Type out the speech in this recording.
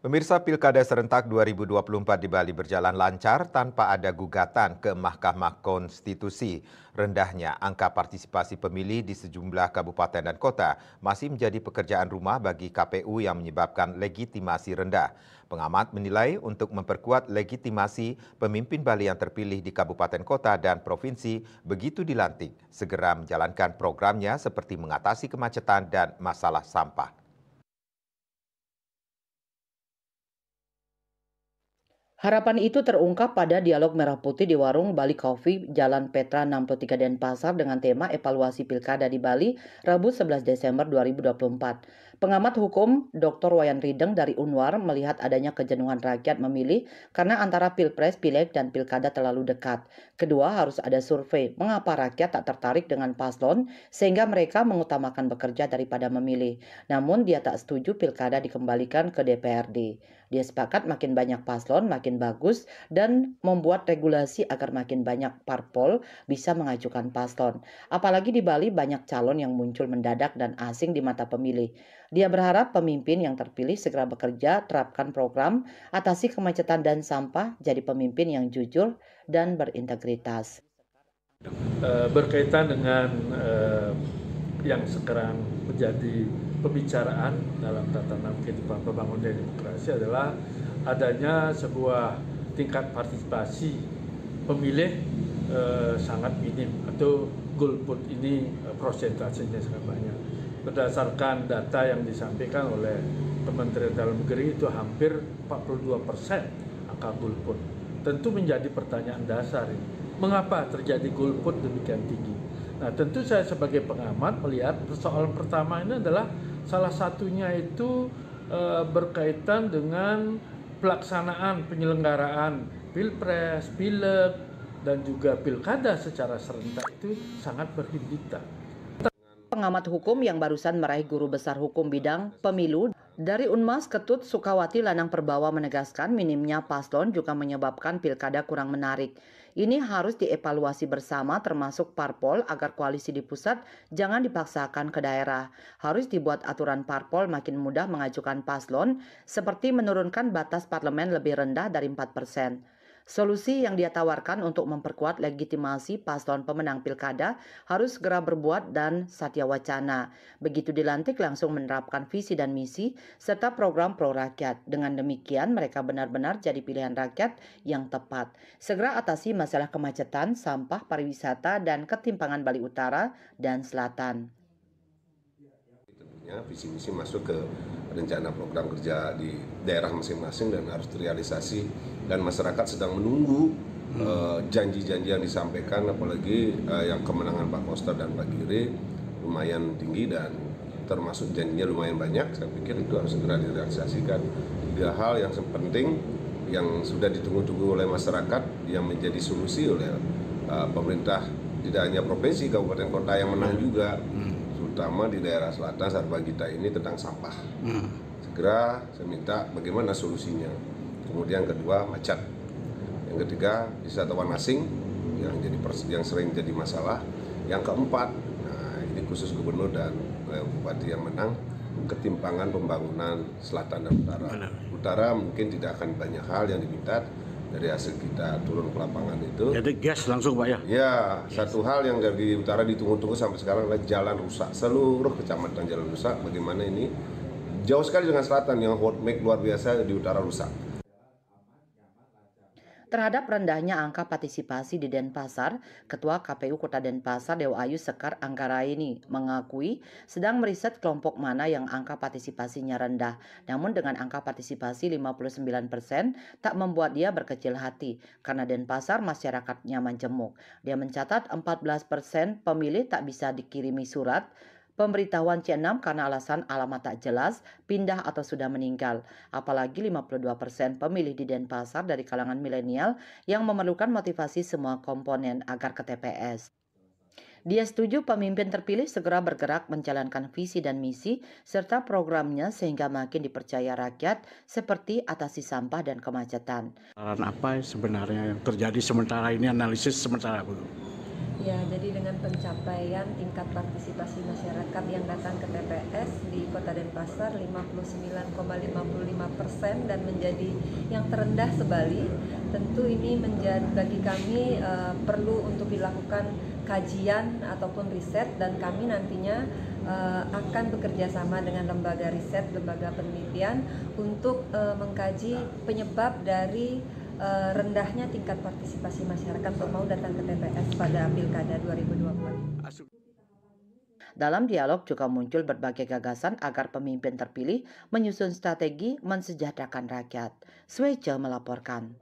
Pemirsa, Pilkada Serentak 2024 di Bali berjalan lancar tanpa ada gugatan ke Mahkamah Konstitusi. Rendahnya angka partisipasi pemilih di sejumlah kabupaten dan kota masih menjadi pekerjaan rumah bagi KPU yang menyebabkan legitimasi rendah. Pengamat menilai untuk memperkuat legitimasi pemimpin Bali yang terpilih di kabupaten kota dan provinsi begitu dilantik, segera menjalankan programnya seperti mengatasi kemacetan dan masalah sampah. Harapan itu terungkap pada dialog merah putih di warung Bali Coffee, Jalan Petra 63 Denpasar dengan tema evaluasi pilkada di Bali, Rabu 11 Desember 2024. Pengamat hukum Dr. Wayan Rideng dari Unwar melihat adanya kejenuhan rakyat memilih karena antara pilpres, pileg, dan pilkada terlalu dekat. Kedua, harus ada survei mengapa rakyat tak tertarik dengan paslon sehingga mereka mengutamakan bekerja daripada memilih. Namun dia tak setuju pilkada dikembalikan ke DPRD. Dia sepakat makin banyak paslon makin bagus dan membuat regulasi agar makin banyak parpol bisa mengajukan paslon. Apalagi di Bali banyak calon yang muncul mendadak dan asing di mata pemilih. Dia berharap pemimpin yang terpilih segera bekerja, terapkan program, atasi kemacetan dan sampah, jadi pemimpin yang jujur dan berintegritas. Berkaitan dengan yang sekarang menjadi pembicaraan dalam tatanan kehidupan pembangunan demokrasi adalah adanya sebuah tingkat partisipasi pemilih sangat minim atau golput ini prosentasenya sangat banyak. Berdasarkan data yang disampaikan oleh Kementerian Dalam Negeri itu hampir 42% angka golput. Tentu menjadi pertanyaan dasar ini. Mengapa terjadi golput demikian tinggi? Nah, tentu saya sebagai pengamat melihat persoalan pertama ini adalah salah satunya itu berkaitan dengan pelaksanaan penyelenggaraan pilpres, pileg, dan juga pilkada secara serentak itu sangat berhimpitan. Pengamat hukum yang barusan meraih guru besar hukum bidang pemilu dari Unmas Ketut Sukawati Lanang Perbawa menegaskan minimnya paslon juga menyebabkan pilkada kurang menarik. Ini harus dievaluasi bersama termasuk parpol agar koalisi di pusat jangan dipaksakan ke daerah. Harus dibuat aturan parpol makin mudah mengajukan paslon seperti menurunkan batas parlemen lebih rendah dari 4%. Solusi yang dia tawarkan untuk memperkuat legitimasi paslon pemenang pilkada harus segera berbuat dan satya wacana. Begitu dilantik langsung menerapkan visi dan misi serta program pro rakyat. Dengan demikian mereka benar-benar jadi pilihan rakyat yang tepat. Segera atasi masalah kemacetan, sampah, pariwisata, dan ketimpangan Bali Utara dan Selatan. Visi misi masuk ke rencana program kerja di daerah masing-masing dan harus terrealisasi, dan masyarakat sedang menunggu janji-janji yang disampaikan, apalagi yang kemenangan Pak Koster dan Pak Giri lumayan tinggi dan termasuk janjinya lumayan banyak. Saya pikir itu harus segera direalisasikan. 3 hal yang penting yang sudah ditunggu-tunggu oleh masyarakat yang menjadi solusi oleh pemerintah tidak hanya provinsi, kabupaten kota yang menang juga, terutama di daerah selatan Sarbagita ini tentang sampah. Segera saya minta bagaimana solusinya. Kemudian kedua, macet. Yang ketiga, wisatawan asing yang sering jadi masalah. Yang keempat, nah ini khusus gubernur dan bupati yang menang, ketimpangan pembangunan selatan dan utara. Utara mungkin tidak akan banyak hal yang diminta. Dari hasil kita turun ke lapangan itu. Jadi gas langsung Pak ya? Ya, satu hal yang dari utara ditunggu-tunggu sampai sekarang adalah jalan rusak. Seluruh kecamatan jalan rusak. Bagaimana ini? Jauh sekali dengan selatan yang hot make luar biasa di utara rusak. Terhadap rendahnya angka partisipasi di Denpasar, Ketua KPU Kota Denpasar Dewa Ayu Sekar Anggaraini mengakui sedang meriset kelompok mana yang angka partisipasinya rendah. Namun dengan angka partisipasi 59% tak membuat dia berkecil hati karena Denpasar masyarakatnya majemuk. Dia mencatat 14% pemilih tak bisa dikirimi surat pemberitahuan C6 karena alasan alamat tak jelas, pindah atau sudah meninggal. Apalagi 52% pemilih di Denpasar dari kalangan milenial yang memerlukan motivasi semua komponen agar ke TPS. Dia setuju pemimpin terpilih segera bergerak menjalankan visi dan misi serta programnya sehingga makin dipercaya rakyat seperti atasi sampah dan kemacetan. Apa sebenarnya yang terjadi sementara ini, analisis sementara Bu? Ya, jadi dengan pencapaian tingkat partisipasi masyarakat yang datang ke TPS di Kota Denpasar 59,55% dan menjadi yang terendah se-Bali, tentu ini menjadi bagi kami perlu untuk dilakukan kajian ataupun riset, dan kami nantinya akan bekerja sama dengan lembaga riset, lembaga penelitian untuk mengkaji penyebab dari rendahnya tingkat partisipasi masyarakat untuk mau datang ke TPS pada Pilkada 2024. Dalam dialog juga muncul berbagai gagasan agar pemimpin terpilih menyusun strategi mensejahterakan rakyat. Swece melaporkan.